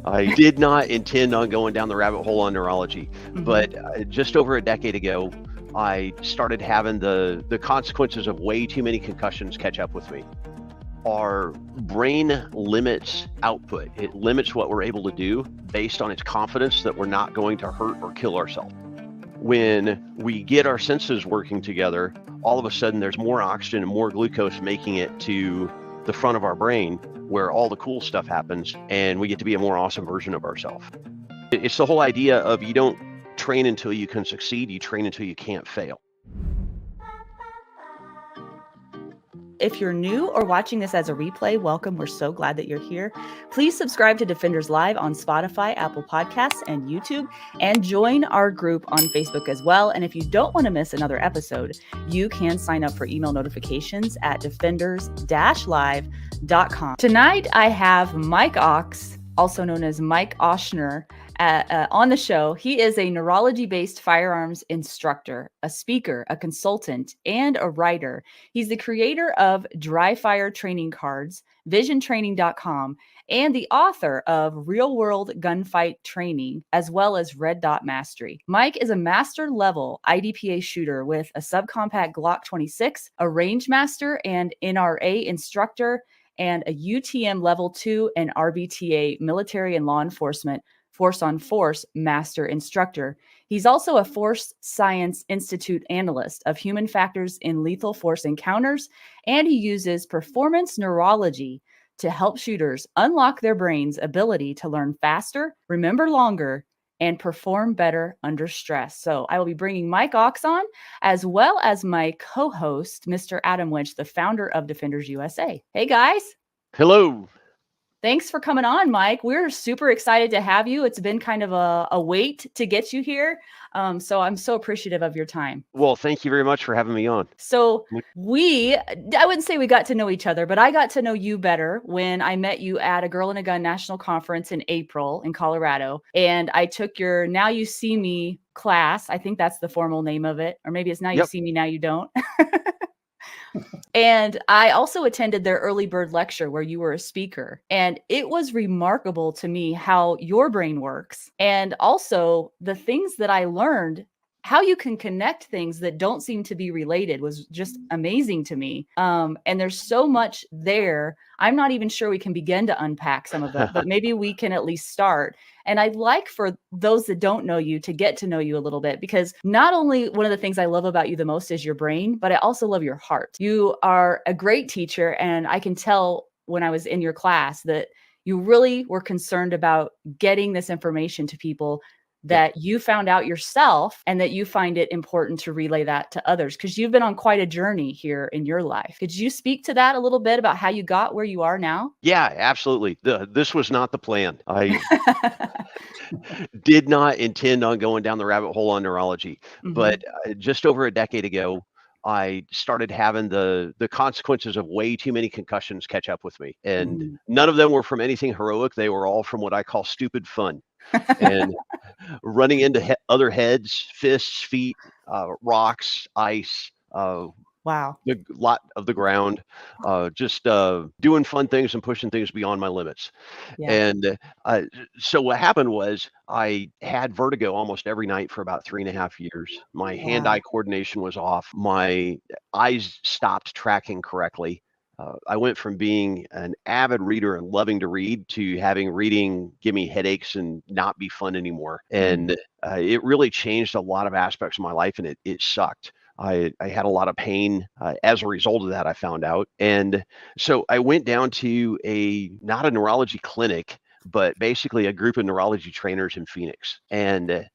I did not intend on going down the rabbit hole on neurology, but just over a decade ago, I started having the consequences of way too many concussions catch up with me. Our brain limits output. It limits what we're able to do based on its confidence that we're not going to hurt or kill ourselves. When we get our senses working together, all of a sudden there's more oxygen and more glucose making it to the front of our brain where all the cool stuff happens, and we get to be a more awesome version of ourselves. It's the whole idea of you don't train until you can succeed, you train until you can't fail. If you're new or watching this as a replay, welcome. We're so glad that you're here. Please subscribe to Defenders Live on Spotify, Apple Podcasts, and YouTube, and join our group on Facebook as well. And if you don't want to miss another episode, you can sign up for email notifications at defenders-live.com. Tonight, I have Mike Ox, also known as Mike Oshner, on the show. He is a neurology-based firearms instructor, a speaker, a consultant, and a writer. He's the creator of Dry Fire Training Cards, visiontraining.com, and the author of Real World Gunfight Training, as well as Red Dot Mastery. Mike is a master level IDPA shooter with a subcompact Glock 26, a Rangemaster and NRA instructor, and a UTM level 2 and RBTA military and law enforcement Force on Force Master Instructor. He's also a Force Science Institute analyst of human factors in lethal force encounters, and he uses performance neurology to help shooters unlock their brain's ability to learn faster, remember longer, and perform better under stress. So I will be bringing Mike Ox on, as well as my co-host, Mr. Adam Winch, the founder of Defenders USA. Hey, guys. Hello. Thanks for coming on, Mike. We're super excited to have you. It's been kind of a wait to get you here. So I'm so appreciative of your time. Well, thank you very much for having me on. So I wouldn't say we got to know each other, but I got to know you better when I met you at a Girl and a Gun National Conference in April in Colorado. And I took your Now You See Me class. I think that's the formal name of it. Or maybe it's Now You See Me, Now You Don't. And I also attended their early bird lecture where you were a speaker. And it was remarkable to me how your brain works. And also the things that I learned, how you can connect things that don't seem to be related was just amazing to me. And there's so much there. I'm not even sure we can begin to unpack some of it, but maybe we can at least start. And I'd like for those that don't know you to get to know you a little bit, because not only one of the things I love about you the most is your brain, but I also love your heart. You are a great teacher. And I can tell when I was in your class that you really were concerned about getting this information to people that you found out yourself, and that you find it important to relay that to others, because you've been on quite a journey here in your life. Could you speak to that a little bit about how you got where you are now? Yeah, absolutely. This was not the plan. I did not intend on going down the rabbit hole on neurology, but just over a decade ago, I started having the consequences of way too many concussions catch up with me. And none of them were from anything heroic. They were all from what I call stupid fun. And running into other heads, fists, feet, rocks, ice, wow, the lot of the ground, just doing fun things and pushing things beyond my limits. And so what happened was I had vertigo almost every night for about 3.5 years. My hand-eye coordination was off. My eyes stopped tracking correctly. I went from being an avid reader and loving to read to having reading give me headaches and not be fun anymore. And it really changed a lot of aspects of my life, and it sucked. I had a lot of pain as a result of that, I found out. And so I went down to not a neurology clinic, but basically a group of neurology trainers in Phoenix, and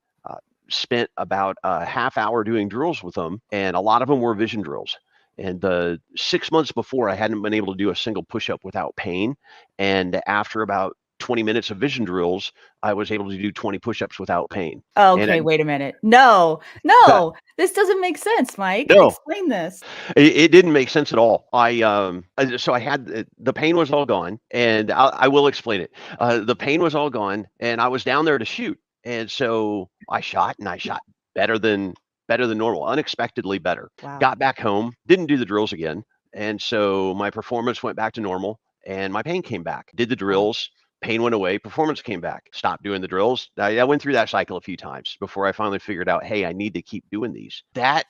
spent about a half hour doing drills with them. And a lot of them were vision drills. And the 6 months before, I hadn't been able to do a single push-up without pain. And after about 20 minutes of vision drills, I was able to do 20 push-ups without pain. Okay, wait a minute. No, this doesn't make sense, Mike. No. Explain this. It didn't make sense at all. So I had the pain was all gone, and I will explain it. The pain was all gone, and I was down there to shoot. And so I shot better than normal, unexpectedly better. Wow. Got back home, didn't do the drills again. And so my performance went back to normal and my pain came back. Did the drills, pain went away, performance came back. Stopped doing the drills. I went through that cycle a few times before I finally figured out, hey, I need to keep doing these. That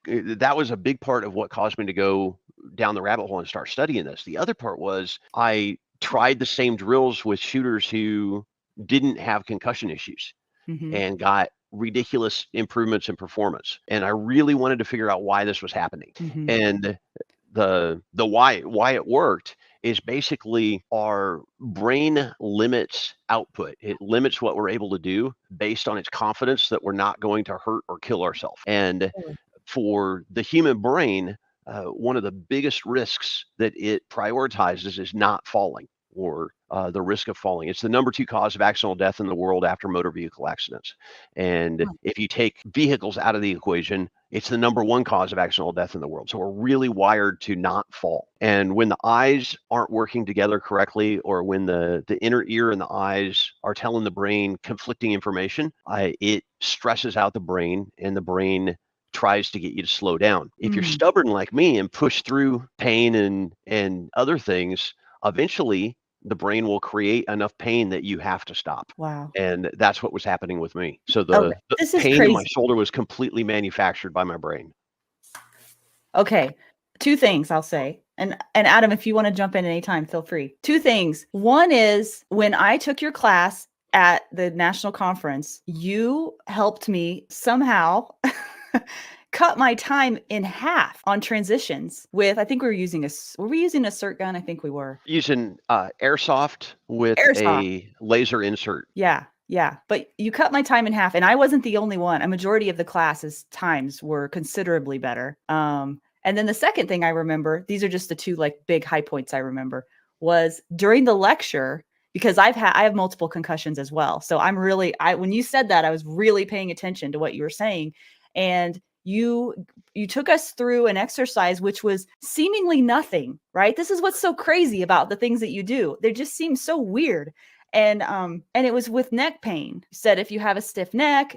was a big part of what caused me to go down the rabbit hole and start studying this. The other part was I tried the same drills with shooters who didn't have concussion issues and got ridiculous improvements in performance. And I really wanted to figure out why this was happening. And the why it worked is basically our brain limits output. It limits what we're able to do based on its confidence that we're not going to hurt or kill ourselves. And for the human brain, one of the biggest risks that it prioritizes is not falling, or the risk of falling. It's the number 2 cause of accidental death in the world after motor vehicle accidents. And if you take vehicles out of the equation, it's the number 1 cause of accidental death in the world. So we're really wired to not fall. And when the eyes aren't working together correctly, or when the inner ear and the eyes are telling the brain conflicting information, it stresses out the brain, and the brain tries to get you to slow down. If you're stubborn like me and push through pain and other things, eventually the brain will create enough pain that you have to stop. Wow. And that's what was happening with me. So the pain in my shoulder was completely manufactured by my brain. Okay. 2 things I'll say. And Adam, if you want to jump in anytime, feel free. 2 things. One is, when I took your class at the national conference, you helped me somehow cut my time in half on transitions with, I think were we using a SIRT gun? I think we were. Using airsoft with a laser insert. Yeah. But you cut my time in half, and I wasn't the only one. A majority of the class's times were considerably better. And then the second thing I remember, these are just the 2 like big high points I remember, was during the lecture, because I have multiple concussions as well. So when you said that, I was really paying attention to what you were saying. And you took us through an exercise which was seemingly nothing, right? This is what's so crazy about the things that you do. They just seem so weird. And it was with neck pain. You said if you have a stiff neck,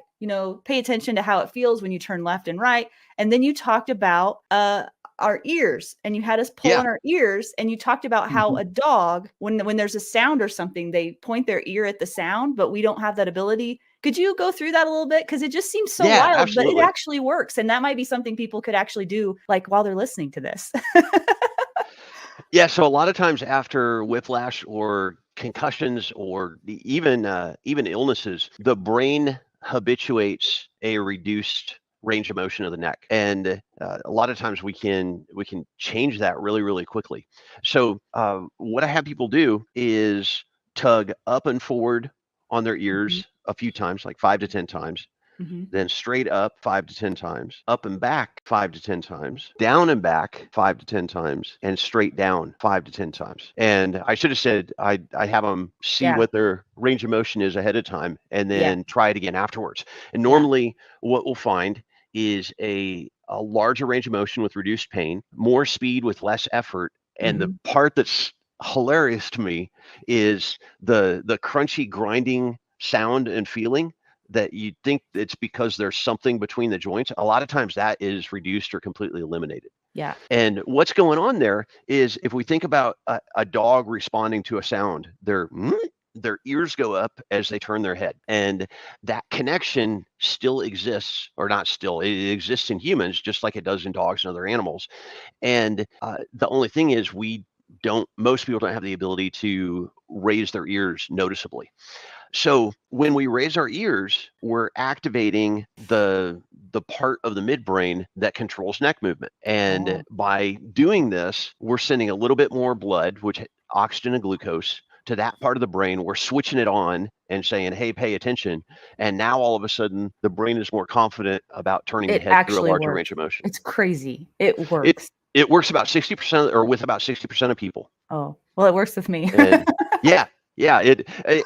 pay attention to how it feels when you turn left and right. And then you talked about our ears, and you had us pull on our ears, and you talked about how a dog, when there's a sound or something, they point their ear at the sound, but we don't have that ability. Could you go through that a little bit? Because it just seems so wild, absolutely. But it actually works. And that might be something people could actually do, like while they're listening to this. Yeah. So a lot of times after whiplash or concussions, or even illnesses, the brain habituates a reduced range of motion of the neck. And a lot of times we can change that really, really quickly. So what I have people do is tug up and forward on their ears a few times, like 5 to 10 times, then straight up 5 to 10 times, up and back 5 to 10 times, down and back 5 to 10 times, and straight down 5 to 10 times. And I should have said I have them see what their range of motion is ahead of time, and then try it again afterwards. And normally what we'll find is a larger range of motion with reduced pain, more speed with less effort. And the part that's hilarious to me is the crunchy grinding sound and feeling that you think it's because there's something between the joints. A lot of times that is reduced or completely eliminated. Yeah. And what's going on there is, if we think about a dog responding to a sound, their ears go up as they turn their head. And that connection still exists, or not still, it exists in humans just like it does in dogs and other animals. And the only thing is, most people don't have the ability to raise their ears noticeably. So when we raise our ears, we're activating the part of the midbrain that controls neck movement. And by doing this, we're sending a little bit more blood, which oxygen and glucose, to that part of the brain. We're switching it on and saying, hey, pay attention. And now all of a sudden, the brain is more confident about turning the head through a larger range of motion. It's crazy. It works. It works about 60%, or with about 60% of people. Oh, well, it works with me. And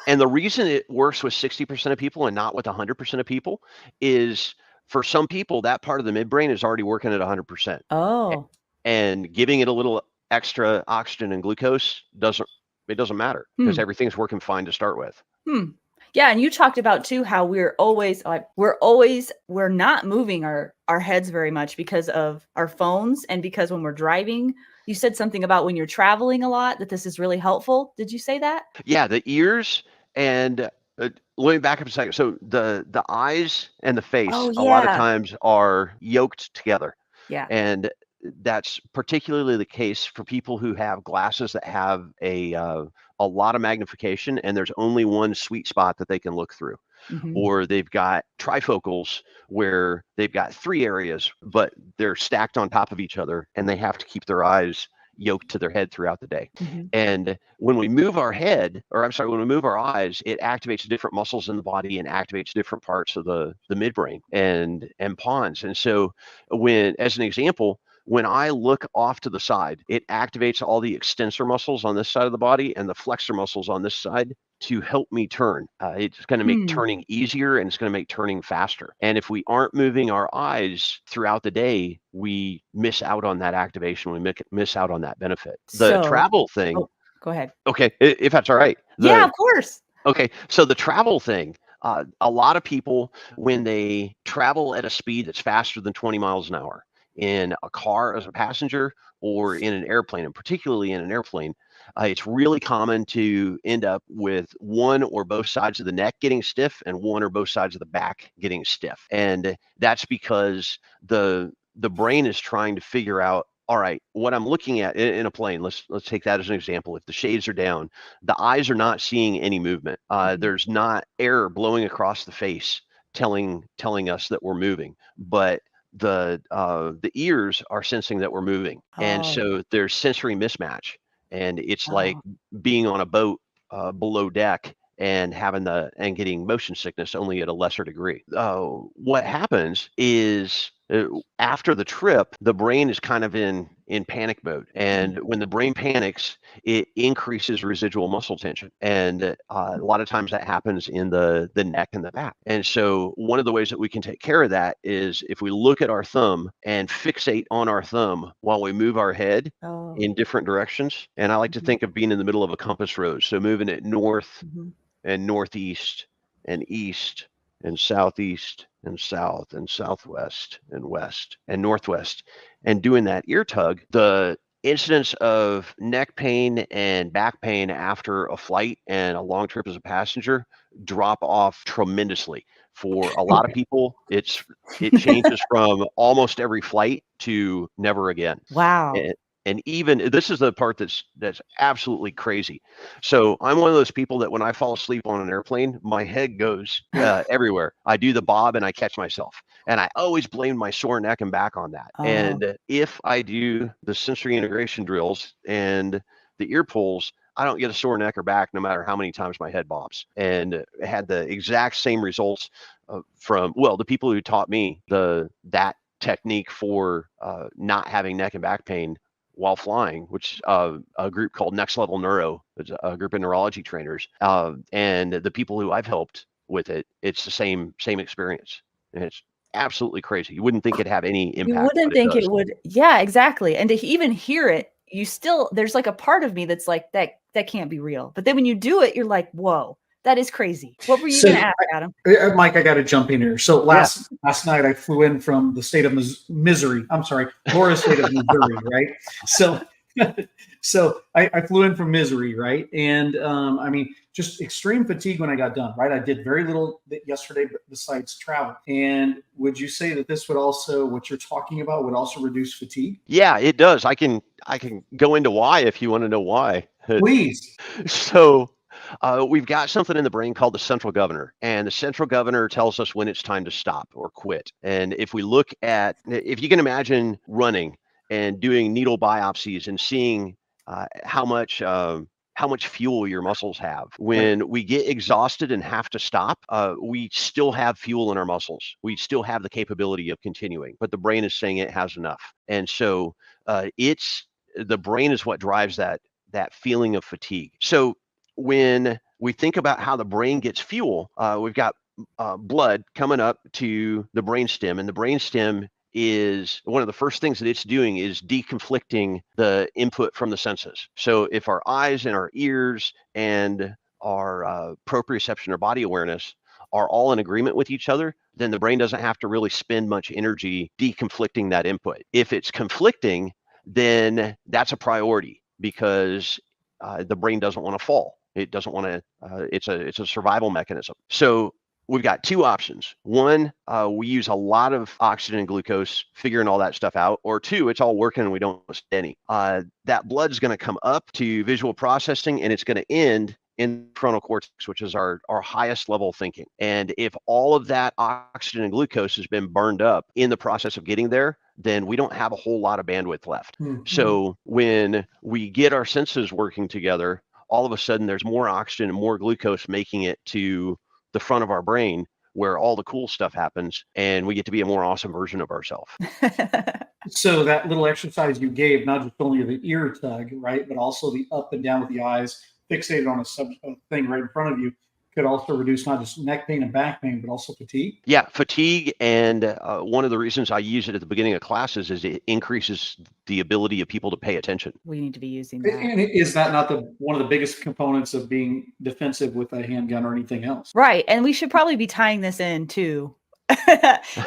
the reason it works with 60% of people and not with 100% of people is, for some people, that part of the midbrain is already working at 100%. Oh. And giving it a little extra oxygen and glucose doesn't matter, because everything's working fine to start with. Yeah, and you talked about too how we're not moving our heads very much because of our phones, and because when we're driving, You said something about when you're traveling a lot, that this is really helpful. Did you say that? Yeah, the ears and let me back up a second. So the eyes and the face Oh, a lot of yeah. times are yoked together. Yeah. And that's particularly the case for people who have glasses that have a lot of magnification, and there's only one sweet spot that they can look through. Mhm. Or they've got trifocals where they've got 3 areas, but they're stacked on top of each other, and they have to keep their eyes yoked to their head throughout the day. Mhm. And when we move our head, or I'm sorry, when we move our eyes, it activates different muscles in the body and activates different parts of the midbrain and pons. And so when, as an example, when I look off to the side, it activates all the extensor muscles on this side of the body and the flexor muscles on this side to help me turn. It's going to make Hmm. turning easier, and it's going to make turning faster. And if we aren't moving our eyes throughout the day, we miss out on that activation. We miss out on that benefit. The So travel thing, oh, go ahead. okay, if that's all right. Yeah, of course. Okay, so the travel thing, a lot of people, when they travel at a speed that's faster than 20 miles an hour in a car as a passenger or in an airplane, and particularly in an airplane, it's really common to end up with one or both sides of the neck getting stiff and one or both sides of the back getting stiff. And that's because the brain is trying to figure out, all right, what I'm looking at in a plane, let's take that as an example. If the shades are down, the eyes are not seeing any movement. Mhm. There's not air blowing across the face telling us that we're moving, but the ears are sensing that we're moving, and Oh, so there's sensory mismatch, and it's like oh. being on a boat below deck and getting motion sickness only at a lesser degree. What happens is after the trip, the brain is kind of in panic mode, Mhm. and when the brain panics, it increases residual muscle tension, and a lot of times that happens in the neck and the back. And so one of the ways that we can take care of that is if we look at our thumb and fixate on our thumb while we move our head Oh. in different directions. And I like to Mhm. think of being in the middle of a compass rose, so moving it north Mhm. and northeast and east and southeast and south and southwest and west and northwest, and doing that ear tug. The incidence of neck pain and back pain after a flight and a long trip as a passenger drop off tremendously. For a lot of people, it changes from almost every flight to never again. Wow. And even this is the part that's absolutely crazy. So I'm one of those people that when I fall asleep on an airplane, my head goes everywhere. I do the bob and I catch myself, and I always blame my sore neck and back on that. Oh, And if I do the sensory integration drills and the ear pulls, I don't get a sore neck or back no matter how many times my head bobs. And had the exact same results from, well, the people who taught me that technique for not having neck and back pain while flying, which a group called Next Level Neuro, it's a group of neurology trainers, and the people who I've helped with it, it's the same experience, and it's absolutely crazy. You wouldn't think it'd have any you impact, wouldn't but it think does. it would. Yeah, exactly. And to even hear it, you still there's like a part of me that's like, that can't be real. But then when you do it, you're like, whoa, that is crazy. What were you So, gonna ask, Adam? Mike, I got to jump in here. So Yeah. last night I flew in from the state of Missouri. I'm sorry, Florida state of Missouri, right? So, so I flew in from Missouri, right? And I mean, just extreme fatigue when I got done, right? I did very little yesterday besides travel. And would you say that this would also, what you're talking about, would also reduce fatigue? Yeah, it does. I can go into why if you want to know why. Please. So we've got something in the brain called the central governor, and the central governor tells us when it's time to stop or quit. And if we look at, if you can imagine running and doing needle biopsies and seeing how much fuel your muscles have. Right. When we get exhausted and have to stop, we still have fuel in our muscles. We still have the capability of continuing, but the brain is saying it has enough. And so it's the brain is what drives that feeling of fatigue. So when we think about how the brain gets fuel, we've got blood coming up to the brainstem, and the brainstem is one of the first things that it's doing is deconflicting the input from the senses. So if our eyes and our ears and our proprioception or body awareness are all in agreement with each other, then the brain doesn't have to really spend much energy deconflicting that input. If it's conflicting, then that's a priority because the brain doesn't want to fall. It doesn't want to, it's a survival mechanism. So we've got two options. One, we use a lot of oxygen and glucose figuring all that stuff out, or two, it's all working and we don't list any. That blood's going to come up to visual processing and it's going to end in frontal cortex, which is our highest level of thinking. And if all of that oxygen and glucose has been burned up in the process of getting there, then we don't have a whole lot of bandwidth left. Mm-hmm. So when we get our senses working together, all of a sudden there's more oxygen and more glucose making it to the front of our brain where all the cool stuff happens, and we get to be a more awesome version of ourselves. So that little exercise you gave, not just only the ear tug, right, but also the up and down with the eyes, fixated on a thing right in front of you, could also reduce not just neck pain and back pain, but also fatigue? Yeah, fatigue. And one of the reasons I use it at the beginning of classes is it increases the ability of people to pay attention. We need to be using that. And is that not one of the biggest components of being defensive with a handgun or anything else? Right. And we should probably be tying this in too.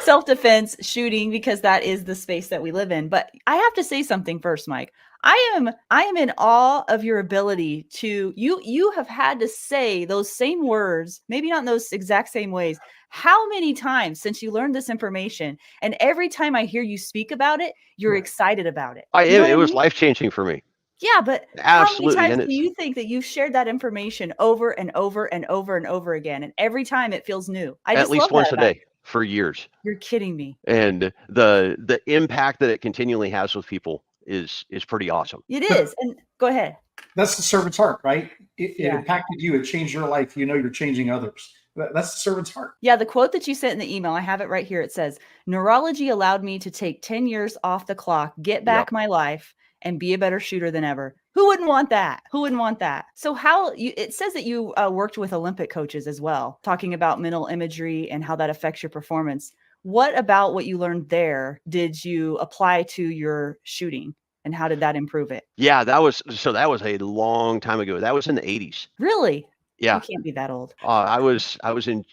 Self-defense, shooting, because that is the space that we live in. But I have to say something first, Mike. I am in awe of your ability to, you have had to say those same words, maybe not in those exact same ways. How many times since you learned this information, and every time I hear you speak about it, you're excited about it. It was life-changing for me. Yeah, but absolutely. How many times do you think that you've shared that information over and over and over and over again? And every time it feels new. At least once a day for years. You're kidding me. And the impact that it continually has with people is pretty awesome. It is. And go ahead. That's the servant's heart, right? It impacted you. It changed your life. You know, you're changing others. That's the servant's heart. Yeah. The quote that you sent in the email, I have it right here. It says, neurology allowed me to take 10 years off the clock, get back my life, and be a better shooter than ever. Who wouldn't want that? Who wouldn't want that? So it says that you worked with Olympic coaches as well, talking about mental imagery and how that affects your performance. What about what you learned there did you apply to your shooting, and how did that improve it? Yeah, that was a long time ago. That was in the 80s. Really? Yeah. You can't be that old. I was in,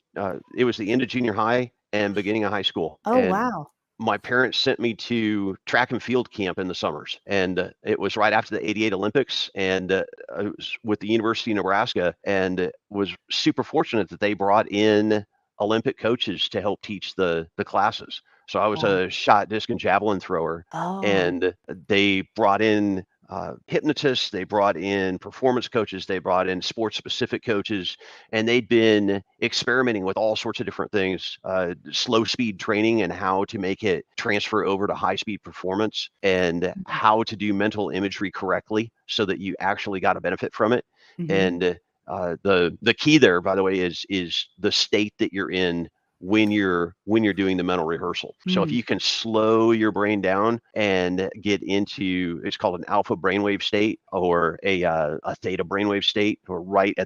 it was the end of junior high and beginning of high school. Oh, wow. My parents sent me to track and field camp in the summers, and it was right after the '88 Olympics, and it was with the University of Nebraska, and was super fortunate that they brought in Olympic coaches to help teach the classes. So I was a shot, disc, and javelin thrower, and they brought in hypnotists, they brought in performance coaches, they brought in sports specific coaches, and they'd been experimenting with all sorts of different things, slow speed training and how to make it transfer over to high speed performance, and how to do mental imagery correctly so that you actually got a benefit from it. And the key there, by the way, is the state that you're in when you're doing the mental rehearsal. So if you can slow your brain down and get into, it's called an alpha brainwave state or a theta brainwave state, or right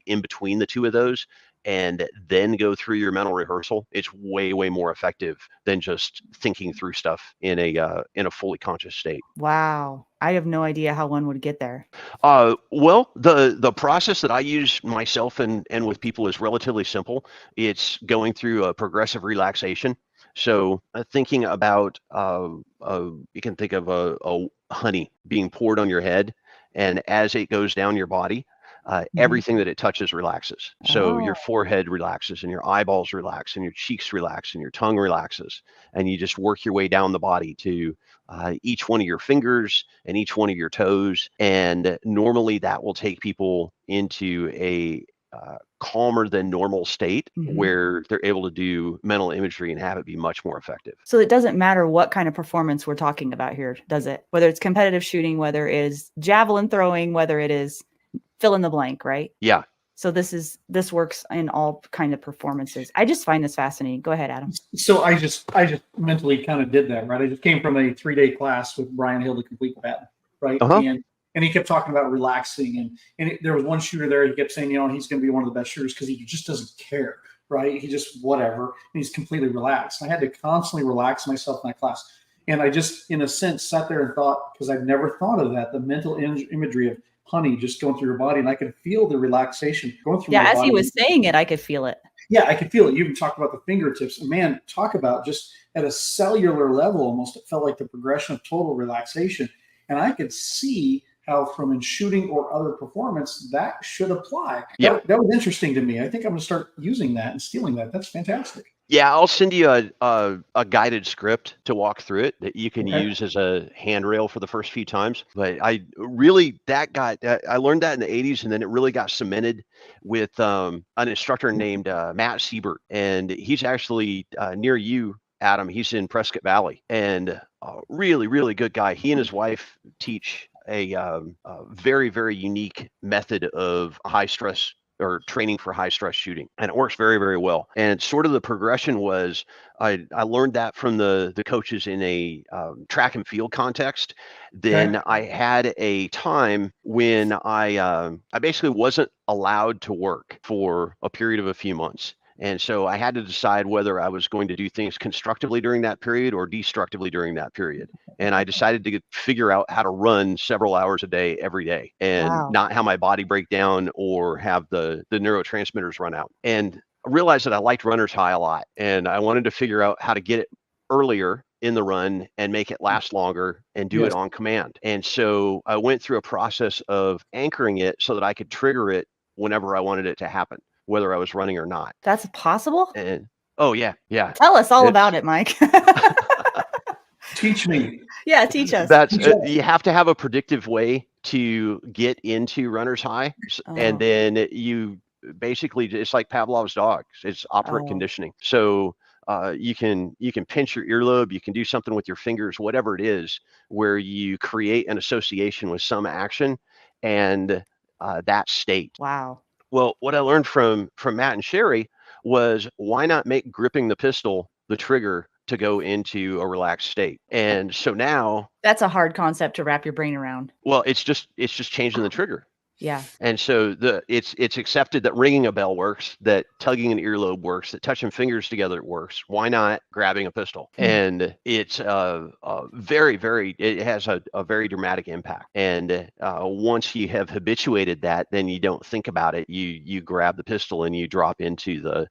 in between the two of those, and then go through your mental rehearsal, it's way more effective than just thinking through stuff in a fully conscious state. Wow. I have no idea how one would get there. Well, the process that I use myself and with people is relatively simple. It's going through a progressive relaxation. So thinking about, you can think of a honey being poured on your head, and as it goes down your body, everything that it touches relaxes. So your forehead relaxes, and your eyeballs relax, and your cheeks relax, and your tongue relaxes. And you just work your way down the body to each one of your fingers and each one of your toes. And normally that will take people into a calmer than normal state where they're able to do mental imagery and have it be much more effective. So it doesn't matter what kind of performance we're talking about here, does it? Whether it's competitive shooting, whether it is javelin throwing, whether it is fill in the blank, right? Yeah. So this works in all kind of performances. I just find this fascinating. Go ahead, Adam. So I just mentally kind of did that, right? I just came from a 3-day class with Brian Hill to complete the patent, right? And he kept talking about relaxing, and there was one shooter there. He kept saying, he's going to be one of the best shooters because he just doesn't care, right? He just whatever, and he's completely relaxed. I had to constantly relax myself in that class, and I just, in a sense, sat there and thought, because I've never thought of that, the mental imagery of honey just going through your body, and I could feel the relaxation going through my body. As he was saying it, I could feel it. Yeah, I could feel it. You even talked about the fingertips. Man, talk about just at a cellular level, almost, it felt like the progression of total relaxation. And I could see how from in shooting or other performance, that should apply. Yeah. That was interesting to me. I think I'm going to start using that and stealing that. That's fantastic. Yeah, I'll send you a guided script to walk through it that you can Okay. use as a handrail for the first few times. But I learned that in the 80s, and then it really got cemented with an instructor named Matt Siebert, and he's actually near you, Adam. He's in Prescott Valley, and really, really good guy. He and his wife teach a very, very unique method of high stress or training for high stress shooting, and it works very, very well. And sort of the progression was I learned that from the coaches in a track and field context. Then Okay. I had a time when I basically wasn't allowed to work for a period of a few months. And so I had to decide whether I was going to do things constructively during that period or destructively during that period. And I decided to figure out how to run several hours a day every day and Wow. not have my body break down or have the neurotransmitters run out. And I realized that I liked runner's high a lot, and I wanted to figure out how to get it earlier in the run and make it last longer and do it Yes. on command. And so I went through a process of anchoring it so that I could trigger it whenever I wanted it to happen, whether I was running or not. That's possible? And oh yeah, Tell us all it's about it, Mike. Teach me. Yeah, teach us. that's Teach us. you have to have a predictive way to get into runner's high, and Oh, then you basically, it's like Pavlov's dogs. It's operant oh, conditioning. So you can pinch your earlobe, you can do something with your fingers, whatever it is, where you create an association with some action and that state. wow. Well, what I learned from Matt and Sherry was, why not make gripping the pistol the trigger to go into a relaxed state? And so now, That's a hard concept to wrap your brain around. well, it's just changing the trigger. Yeah. And so it's accepted that ringing a bell works, that tugging an earlobe works, that touching fingers together works. Why not grabbing a pistol? And it's very, very, it has a very dramatic impact. And once you have habituated that, then you don't think about it. You grab the pistol and you drop into the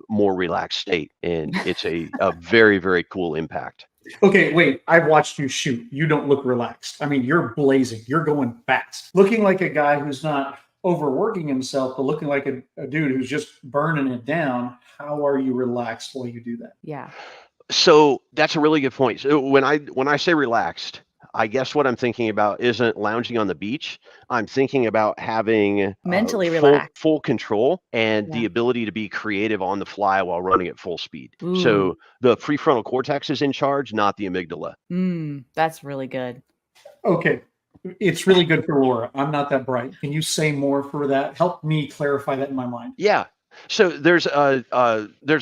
more relaxed state. And it's a very, very cool impact. Okay, wait. I've watched you shoot. You don't look relaxed. I mean, you're blazing. You're going fast. Looking like a guy who's not overworking himself, but looking like a dude who's just burning it down. How are you relaxed while you do that? Yeah. So that's a really good point. So when I say relaxed, I guess what I'm thinking about isn't lounging on the beach. I'm thinking about having Mentally relaxed. full control and Yeah. the ability to be creative on the fly while running at full speed. Ooh. So the prefrontal cortex is in charge, not the amygdala. That's really good. Okay. It's really good for Laura. I'm not that bright. Can you say more for that? Help me clarify that in my mind. Yeah. So there's a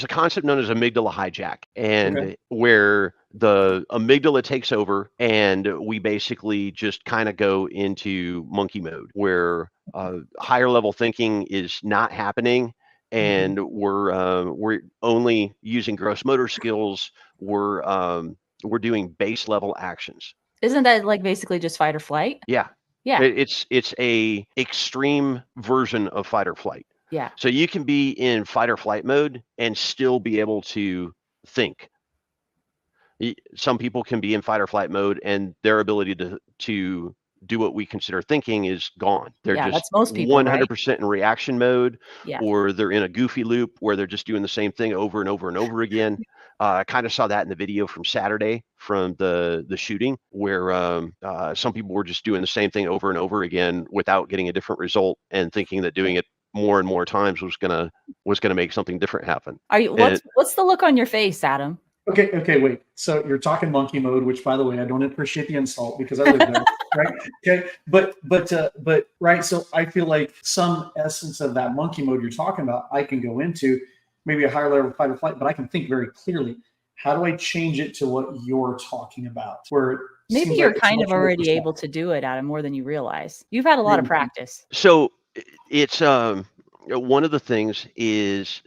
concept known as amygdala hijack, and Okay. where the amygdala takes over, and we basically just kind of go into monkey mode, where higher level thinking is not happening, and we're only using gross motor skills. We're doing base level actions. Isn't that like basically just fight or flight? Yeah. Yeah. It's a extreme version of fight or flight. Yeah. So you can be in fight or flight mode and still be able to think. Some people can be in fight or flight mode and their ability to do what we consider thinking is gone. They're Yeah, just that's most people, right? 100% in reaction mode, Yeah. or they're in a goofy loop where they're just doing the same thing over and over and over again. I kind of saw that in the video from Saturday from the shooting, where some people were just doing the same thing over and over again without getting a different result, and thinking that doing it more and more times was gonna make something different happen. Are you? What's the look on your face, Adam? Okay, wait. So you're talking monkey mode, which, by the way, I don't appreciate the insult because I live there, right? Okay, but right. So I feel like some essence of that monkey mode you're talking about, I can go into maybe a higher level of fight or flight, but I can think very clearly. How do I change it to what you're talking about? Where maybe you're kind of already able to do it, Adam, more than you realize. You've had a lot of practice. So it's one of the things is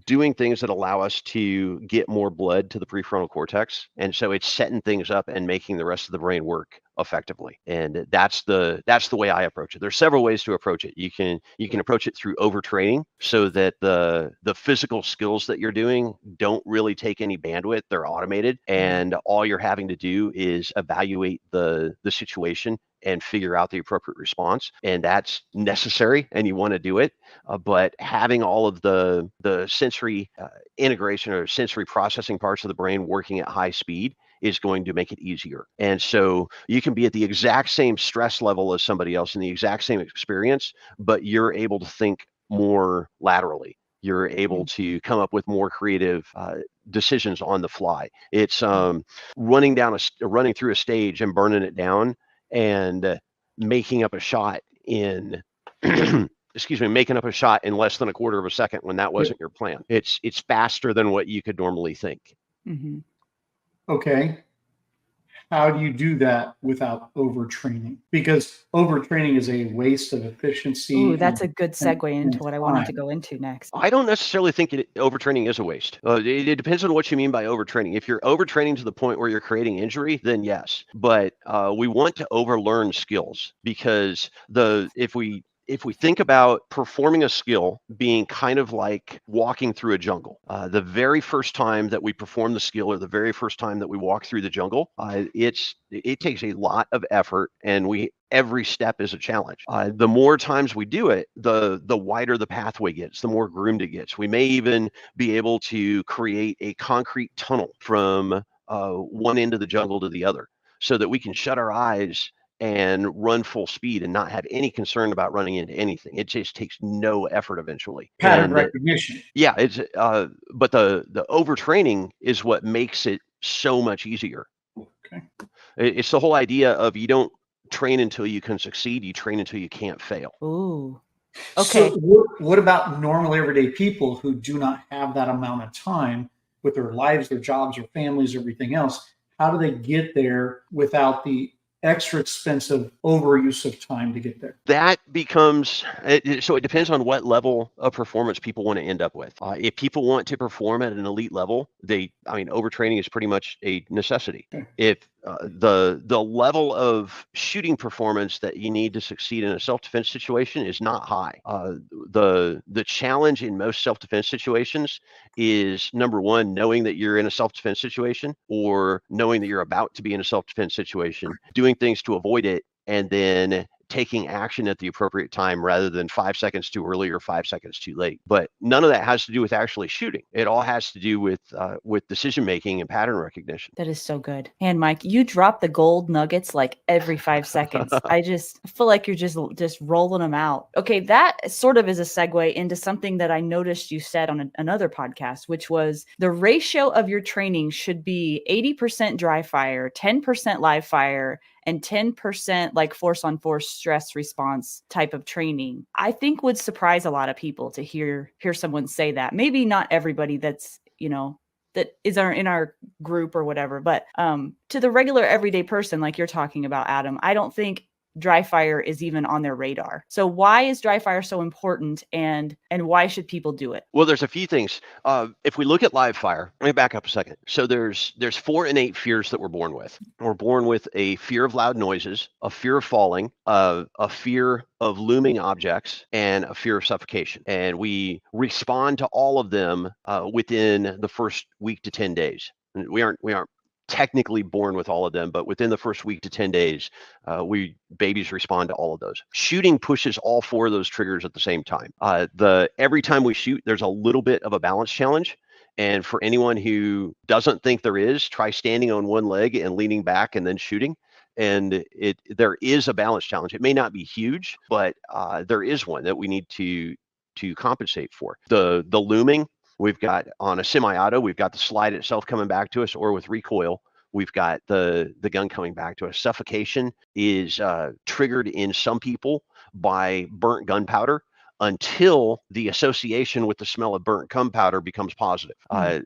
doing things that allow us to get more blood to the prefrontal cortex. And so it's setting things up and making the rest of the brain work effectively. And that's the way I approach it. There's several ways to approach it. You can approach it through overtraining so that the physical skills that you're doing don't really take any bandwidth. They're automated, and all you're having to do is evaluate the situation and figure out the appropriate response. And that's necessary, and you want to do it. But having all of the sensory integration or sensory processing parts of the brain working at high speed is going to make it easier. And so you can be at the exact same stress level as somebody else in the exact same experience, but you're able to think more laterally. You're able to come up with more creative decisions on the fly. It's running through a stage and burning it down and making up a shot in making up a shot in less than a quarter of a second when that wasn't your plan. It's faster than what you could normally think. Mm-hmm. Okay. How do you do that without overtraining? Because overtraining is a waste of efficiency. Ooh, that's a good segue into what I wanted to go into next. I don't necessarily think overtraining is a waste. It depends on what you mean by overtraining. If you're overtraining to the point where you're creating injury, then yes. But we want to overlearn skills, because if we think about performing a skill being kind of like walking through a jungle, the very first time that we perform the skill, or the very first time that we walk through the jungle, it takes a lot of effort, and every step is a challenge. The more times we do it, the wider the pathway gets, the more groomed it gets. We may even be able to create a concrete tunnel from one end of the jungle to the other, so that we can shut our eyes and run full speed and not have any concern about running into anything. It just takes no effort eventually. Pattern recognition. Yeah, it's but the overtraining is what makes it so much easier. Okay. It's the whole idea of, you don't train until you can succeed, you train until you can't fail. Ooh. Okay. So what about normal everyday people who do not have that amount of time with their lives, their jobs, their families, everything else? How do they get there without the extra expensive overuse of time to get there? That becomes, so it depends on what level of performance people want to end up with. If people want to perform at an elite level, overtraining is pretty much a necessity. Okay. If the level of shooting performance that you need to succeed in a self-defense situation is not high. The challenge in most self-defense situations is, number one, knowing that you're in a self-defense situation, or knowing that you're about to be in a self-defense situation, doing things to avoid it, and then taking action at the appropriate time, rather than 5 seconds too early or 5 seconds too late. But none of that has to do with actually shooting. It all has to do with decision making and pattern recognition. That is so good. And Mike, you drop the gold nuggets like every 5 seconds. I just feel like you're just rolling them out. Okay, that sort of is a segue into something that I noticed you said on another podcast, which was the ratio of your training should be 80% dry fire, 10% live fire, and 10% like force on force stress response type of training. I think would surprise a lot of people to hear someone say that. Maybe not everybody that's, that is in our group or whatever, but to the regular everyday person, like you're talking about, Adam, I don't think dry fire is even on their radar. So why is dry fire so important, and why should people do it? Well, there's a few things. If we look at live fire, let me back up a second. So there's 4 innate fears that we're born with. We're born with a fear of loud noises, a fear of falling, a fear of looming objects, and a fear of suffocation. And we respond to all of them within the first week to 10 days. We aren't technically born with all of them, but within the first week to 10 days, babies respond to all of those. Shooting pushes all 4 of those triggers at the same time. Every time we shoot, there's a little bit of a balance challenge. And for anyone who doesn't think there is, try standing on one leg and leaning back and then shooting. And there is a balance challenge. It may not be huge, but there is one that we need to compensate for. The looming, we've got on a semi-auto, we've got the slide itself coming back to us, or with recoil, we've got the gun coming back to us. Suffocation is triggered in some people by burnt gunpowder until the association with the smell of burnt gunpowder becomes positive.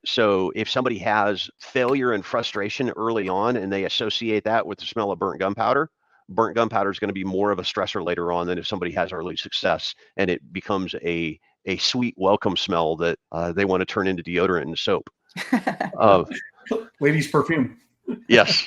So if somebody has failure and frustration early on and they associate that with the smell of burnt gunpowder, burnt gunpowder is going to be more of a stressor later on than if somebody has early success and it becomes a sweet welcome smell that they want to turn into deodorant and soap. Ladies' perfume. Yes,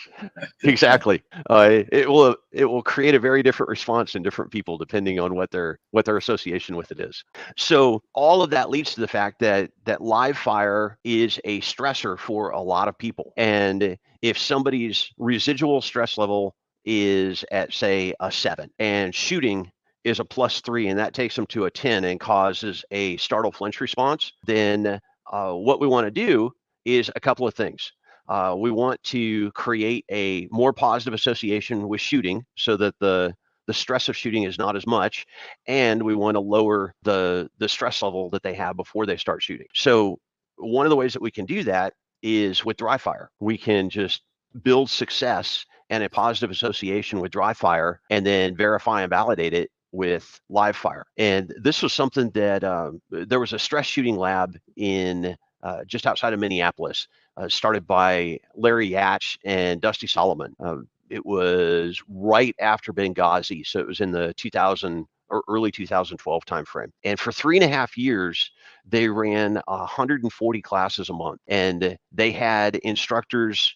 exactly. It will create a very different response in different people depending on what their association with it is. So all of that leads to the fact that live fire is a stressor for a lot of people. And if somebody's residual stress level is at, say, a 7, and shooting is a +3, and that takes them to a 10 and causes a startle flinch response, then what we want to do is a couple of things. We want to create a more positive association with shooting so that the stress of shooting is not as much, and we want to lower the stress level that they have before they start shooting. So one of the ways that we can do that is with dry fire. We can just build success and a positive association with dry fire and then verify and validate it with live fire. And this was something that there was a stress shooting lab in just outside of Minneapolis, started by Larry Yatch and Dusty Solomon. It was right after Benghazi, so it was in the 2000 or early 2012 timeframe. And for 3.5 years, they ran 140 classes a month, and they had instructors.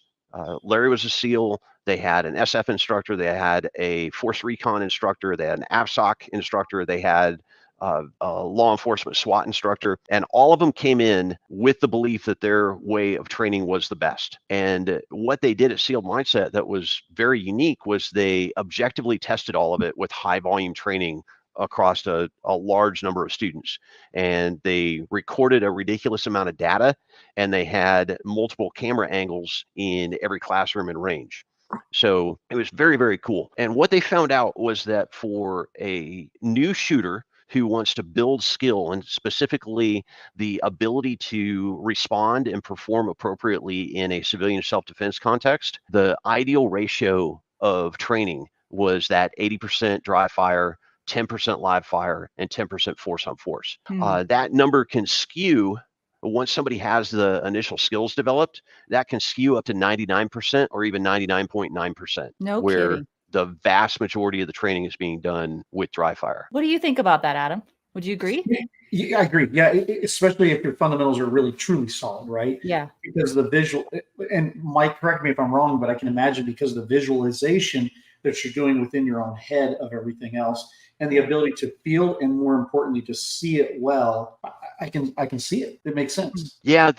Larry was a SEAL. They had an SF instructor. They had a Force Recon instructor. They had an AFSOC instructor. They had a law enforcement SWAT instructor, and all of them came in with the belief that their way of training was the best. And what they did at SEAL Mindset that was very unique was they objectively tested all of it with high volume training across a large number of students. And they recorded a ridiculous amount of data, and they had multiple camera angles in every classroom and range. So it was very, very cool. And what they found out was that for a new shooter who wants to build skill, and specifically the ability to respond and perform appropriately in a civilian self-defense context, the ideal ratio of training was that 80% dry fire, 10% live fire, and 10% force on force. That number can skew. Once somebody has the initial skills developed, that can skew up to 99% or even 99.9%. No where kidding. The vast majority of the training is being done with dry fire. What do you think about that, Adam? Would you agree? Yeah, I agree. Yeah, especially if your fundamentals are really truly solid, right? Yeah. Because the visual, and Mike, correct me if I'm wrong, but I can imagine because of the visualization that you're doing within your own head of everything else, and the ability to feel, and more importantly, to see it well, I can see it. It makes sense. Yeah,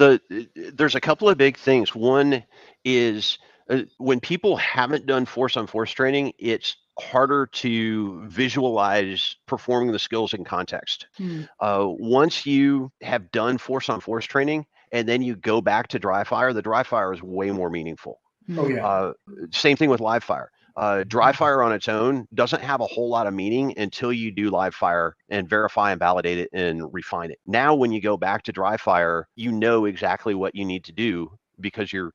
there's a couple of big things. One is when people haven't done force on force training, it's harder to visualize performing the skills in context. Once you have done force on force training and then you go back to dry fire, the dry fire is way more meaningful. Oh yeah. Same thing with live fire. Dry fire on its own doesn't have a whole lot of meaning until you do live fire and verify and validate it and refine it. Now, when you go back to dry fire, you know exactly what you need to do because you're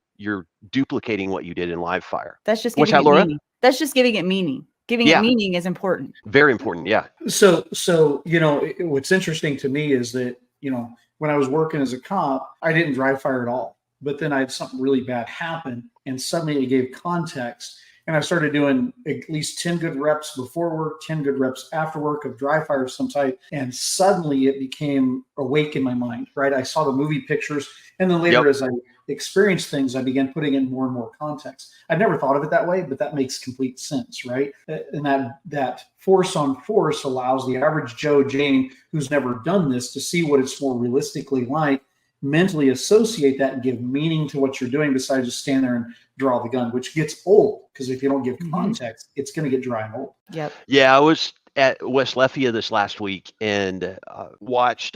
duplicating what you did in live fire. That's just What's giving that, Laura? meaning. That's just giving it meaning. Giving it meaning is important. Very important. Yeah. So what's interesting to me is that when I was working as a cop, I didn't dry fire at all. But then I had something really bad happen, and suddenly it gave context. And I started doing at least 10 good reps before work, 10 good reps after work of dry fire of some type. And suddenly it became awake in my mind, right? I saw the movie pictures. And then later, as I experienced things, I began putting in more and more context. I'd never thought of it that way, but that makes complete sense, right? And that force on force allows the average Joe Jane who's never done this to see what it's more realistically like, mentally associate that and give meaning to what you're doing besides just stand there and draw the gun, which gets old because if you don't give context, it's going to get dry and old. Yep. Yeah, I was at West Lafayette this last week and watched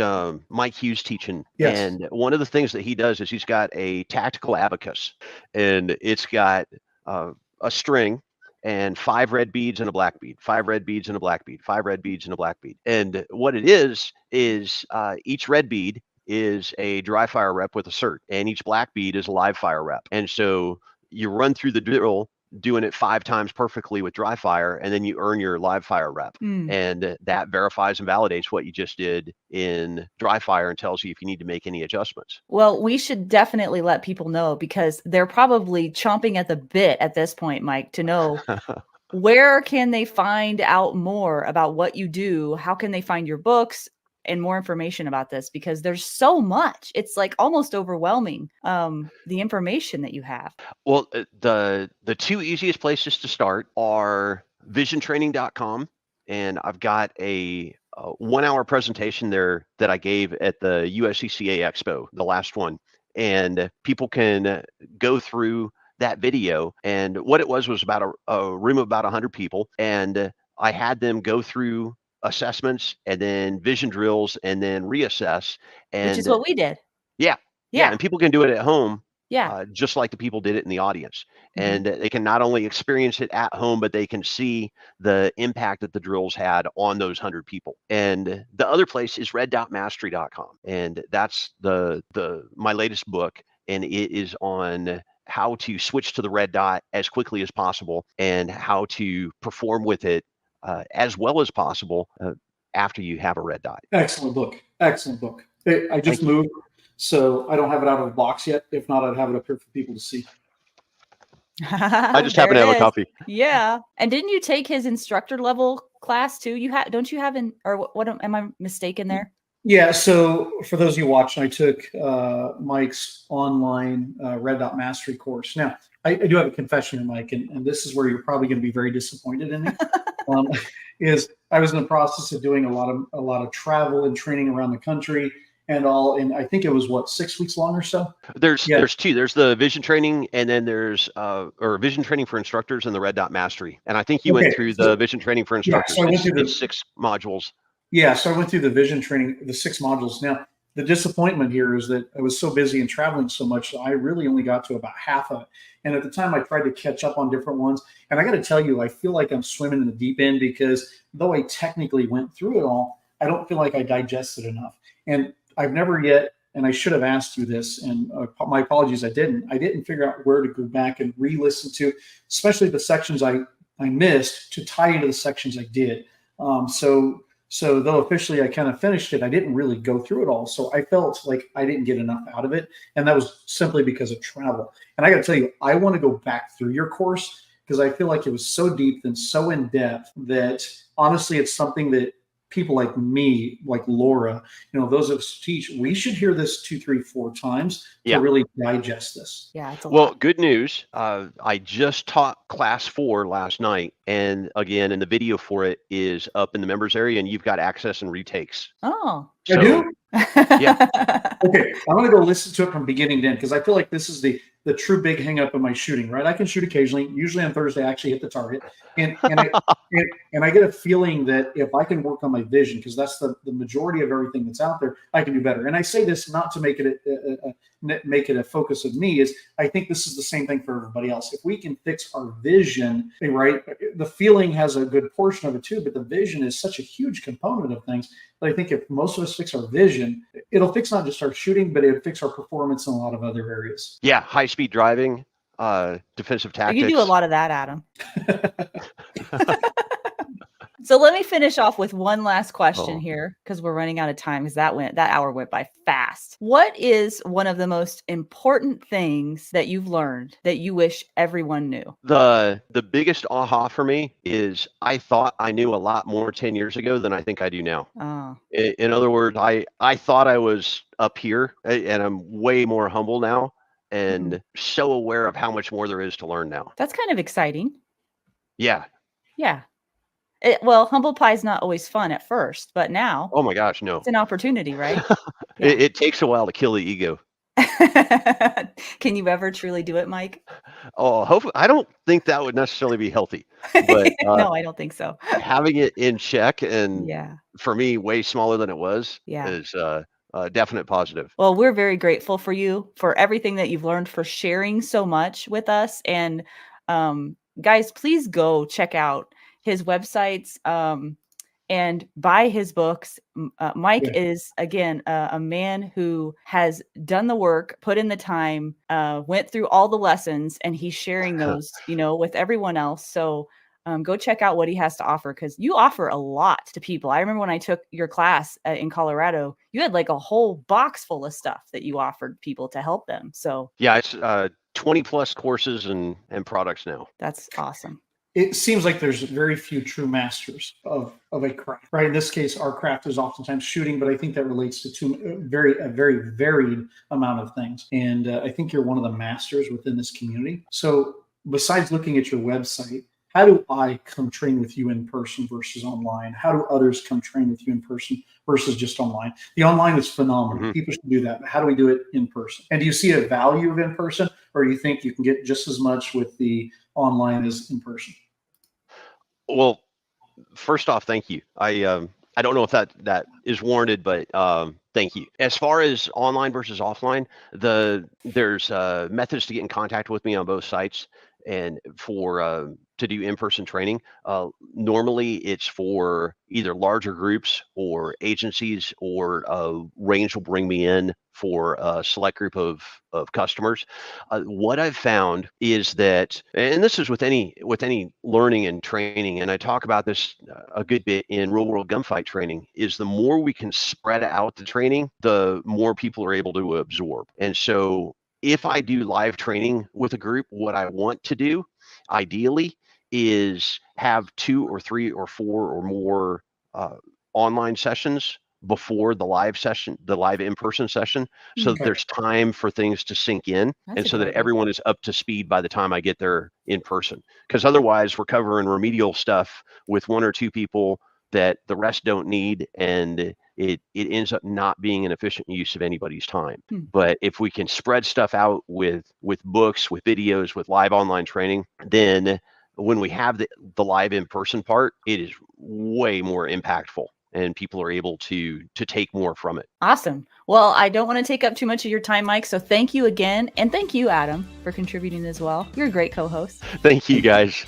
Mike Hughes teaching. Yes. And one of the things that he does is he's got a tactical abacus, and it's got a string and 5 red beads and a black bead, 5 red beads and a black bead, 5 red beads and a black bead. And what it is each red bead is a dry fire rep with a cert, and each black bead is a live fire rep. And so you run through the drill doing it 5 times perfectly with dry fire, and then you earn your live fire rep. And that verifies and validates what you just did in dry fire and tells you if you need to make any adjustments. Well, we should definitely let people know because they're probably chomping at the bit at this point, Mike, to know where can they find out more about what you do? How can they find your books and more information about this? Because there's so much. It's like almost overwhelming, the information that you have. Well, the two easiest places to start are visiontraining.com, and I've got a 1-hour presentation there that I gave at the USCCA Expo, the last one, and people can go through that video. And what it was about a room of about 100 people, and I had them go through assessments and then vision drills and then reassess. Which is And what we did. yeah, Yeah. and people can do it at home. Yeah. Just like the people did it in the audience. Mhm. And they can not only experience it at home, but they can see the impact that the drills had on those 100 people. And the other place is red.mastery.com. And that's my latest book. And it is on how to switch to the red dot as quickly as possible and how to perform with it as well as possible after you have a red dot. Excellent book. Excellent book. I just moved, so I don't have it out of the box yet. If not, I'd have it up here for people to see. I just happen to have a copy. Yeah. And didn't you take his instructor level class too? Don't you have what am I mistaken there? Yeah. So for those of you watching, I took Mike's online Red Dot Mastery course. Now, I do have a confession here, Mike, and this is where you're probably going to be very disappointed in me. Is I was in the process of doing a lot of travel and training around the country and all, and I think it was 6 weeks long or so. There's two. There's the vision training, and then there's or vision training for instructors and the Red Dot Mastery. And I think you went through the vision training for instructors. Yeah, so I went through the 6 modules. Yeah, so I went through the vision training, the 6 modules. Now, the disappointment here is that I was so busy and traveling so much that I really only got to about half of it. And at the time, I tried to catch up on different ones. And I got to tell you, I feel like I'm swimming in the deep end because though I technically went through it all, I don't feel like I digested enough. And I've never yet, and I should have asked you this, and my apologies, I didn't figure out where to go back and re-listen to, especially the sections I missed to tie into the sections I did. So though officially I kind of finished it, I didn't really go through it all. So I felt like I didn't get enough out of it. And that was simply because of travel. And I got to tell you, I want to go back through your course because I feel like it was so deep and so in depth that honestly, it's something that people like me, like Laura, those of us who teach, we should hear this 2, 3, 4 times to really digest this. Yeah. It's well, good news. I just taught class 4 last night. And again, and the video for it is up in the members area and you've got access and retakes. Oh, I do? Yeah. Okay. I'm going to go listen to it from beginning to end because I feel like this is the true big hang up of my shooting, right? I can shoot occasionally. Usually on Thursday, I actually hit the target. And I get a feeling that if I can work on my vision, because that's the majority of everything that's out there, I can do better. And I say this not to make it a focus of me, is I think this is the same thing for everybody else. If we can fix our vision, right? The feeling has a good portion of it too, but the vision is such a huge component of things. But I think if most of us fix our vision, it'll fix not just our shooting, but it'll fix our performance in a lot of other areas. Yeah, high-speed driving, defensive tactics. You do a lot of that, Adam. So let me finish off with one last question here because we're running out of time because that hour went by fast. What is one of the most important things that you've learned that you wish everyone knew? The biggest aha for me is I thought I knew a lot more 10 years ago than I think I do now. Oh. In other words, I thought I was up here and I'm way more humble now and so aware of how much more there is to learn now. That's kind of exciting. Yeah. Yeah. Well, humble pie is not always fun at first, but now, oh my gosh, no, it's an opportunity, right? Yeah. It takes a while to kill the ego. Can you ever truly do it, Mike? Oh, hopefully. I don't think that would necessarily be healthy, but no, I don't think so. Having it in check and for me, way smaller than it was is a definite positive. Well, we're very grateful for you for everything that you've learned, for sharing so much with us. And guys, please go check out his websites and buy his books. Mike is, again, a man who has done the work, put in the time, went through all the lessons, and he's sharing those, with everyone else. So go check out what he has to offer because you offer a lot to people. I remember when I took your class in Colorado, you had like a whole box full of stuff that you offered people to help them. So yeah, it's 20 plus courses and products now. That's awesome. it seems like there's very few true masters of a craft, right? In this case, our craft is oftentimes shooting, but I think that relates to a very varied amount of things. And I think you're one of the masters within this community. So besides looking at your website, how do I come train with you in person versus online? How do others come train with you in person versus just online? The online is phenomenal. Mm-hmm. People should do that. But how do we do it in person? And do you see a value of in person, or do you think you can get just as much with the online as in person? Well, first off, thank you. I don't know if that is warranted, but thank you. As far as online versus offline, there's methods to get in contact with me on both sites, and for to do in-person training. Normally it's for either larger groups or agencies, or Range will bring me in for a select group of customers. What I've found is that, and this is with any learning and training, and I talk about this a good bit in real world gunfight training, is the more we can spread out the training, the more people are able to absorb. And so if I do live training with a group, what I want to do ideally is have 2 or 3 or 4 or more online sessions before the live session, the live in-person session, so that there's time for things to sink in. That's and so that everyone is up to speed by the time I get there in person. Because otherwise we're covering remedial stuff with 1 or 2 people that the rest don't need, and it ends up not being an efficient use of anybody's time. But if we can spread stuff out with books, with videos, with live online training, then when we have the live in-person part, it is way more impactful, and people are able to take more from it. Awesome. Well, I don't want to take up too much of your time, Mike. So thank you again. And thank you, Adam, for contributing as well. You're a great co-host. Thank you, guys.